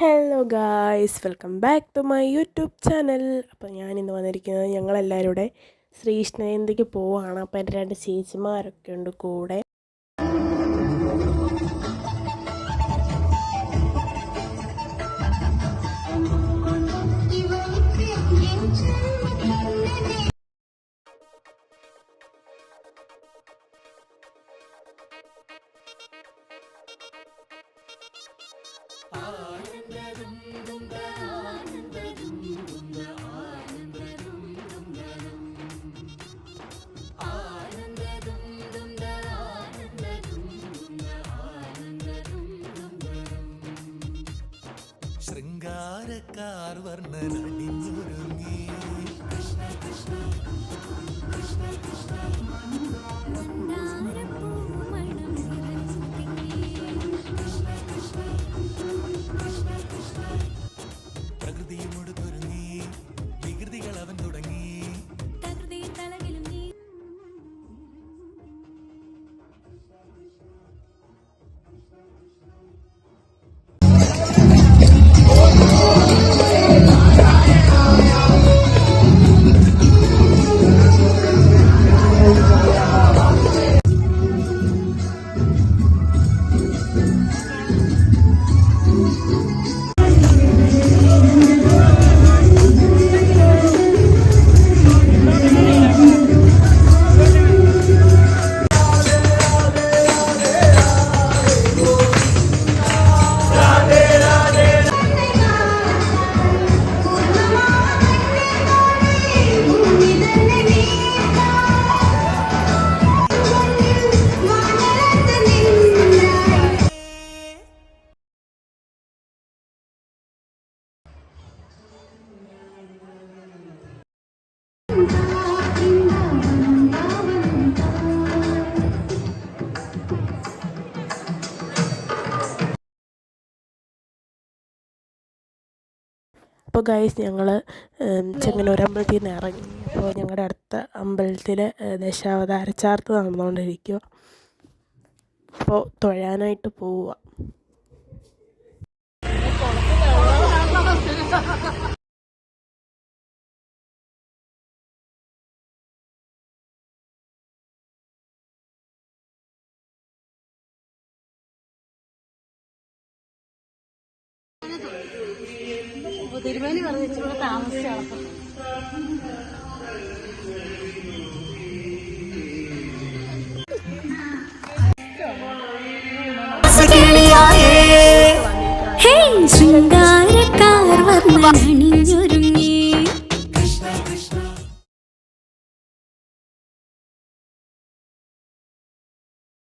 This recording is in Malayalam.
Hello guys, welcome back to my YouTube channel. അപ്പോൾ ഞാനിന്ന് വന്നിരിക്കുന്നത് ഞങ്ങളെല്ലാവരും കൂടെ ശ്രീകൃഷ്ണജയന്തിക്ക് പോവുകയാണ്. അപ്പോൾ എൻ്റെ രണ്ട് ചേച്ചിമാരൊക്കെ ഉണ്ട് കൂടെ. ശൃംഗാരക്കാർ വർണ്ണനണിഞ്ഞൊരുങ്ങി കൃഷ്ണ കൃഷ്ണ കൃഷ്ണ കൃഷ്ണ പ്രകൃതിയുമൊടുത്തൊരുങ്ങി വികൃതികൾ അവൻ തുടങ്ങി. അപ്പോൾ ഗൈസ്, ഞങ്ങൾ ചെങ്ങന്നൂർ അമ്പലത്തിൽ നിന്ന് ഇറങ്ങി. അപ്പോൾ ഞങ്ങളുടെ അടുത്ത അമ്പലത്തിൽ ദശാവതാരച്ചാർത്ത് നടന്നുകൊണ്ടിരിക്കുക. അപ്പോൾ തൊഴാനായിട്ട് പോവുക. തിരുമേനി പറഞ്ഞു ഇച്ചിരി താമസിച്ചാണ്. ശൃംഗാരക്കാർ വർണ്ണനണിഞ്ഞൊരുങ്ങി കൃഷ്ണ കൃഷ്ണ